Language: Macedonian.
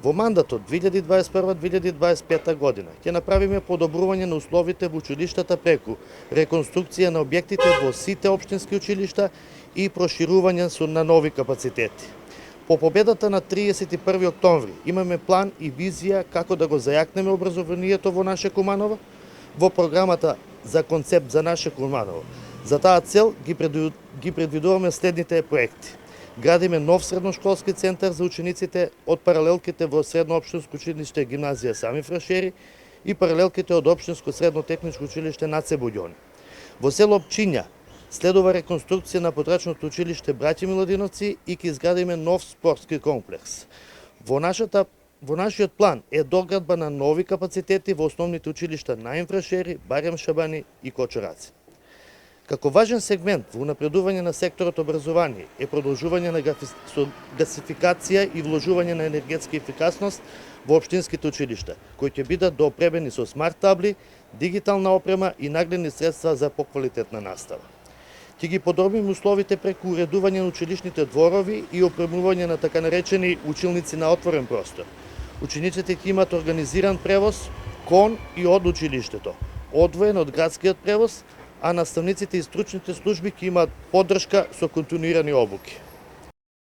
Во мандатот 2021-2025 година ќе направиме подобрување на условите во училиштата преку реконструкција на објектите во сите општински училишта и проширување на нови капацитети. По победата на 31 октомври имаме план и визија како да го зајакнеме образованието во наше Куманово во програмата за концепт за наше Куманово. За таа цел ги предвидуваме следните проекти. Градиме нов средношколски центар за учениците од паралелките во Средно општинско училиште гимназија Сами Фрашери и паралелките од Општинско средно техничко училиште Наце Буѓони. Во село Пчиња следува реконструкција на потрачното училиште Браќа Миладиновци и ќе изградиме нов спортски комплекс. Во нашиот план е доградба на нови капацитети во основните училишта Наим Фрашери, Барјам Шабани и Кочураци. Како важен сегмент во унапредување на секторот образование е продолжување на гасификација и вложување на енергетска ефикасност во општинските училишта, кои ќе бидат доопремени со смарт табли, дигитална опрема и нагледни средства за поквалитетна настава. Ќе ги подобриме условите преку уредување на училишните дворови и опремување на така наречени училници на отворен простор. Учениците ќе имат организиран превоз кон и од училиштето, одвоен од градскиот превоз, а наставниците и стручните служби ќе имаат поддршка со континуирани обуки.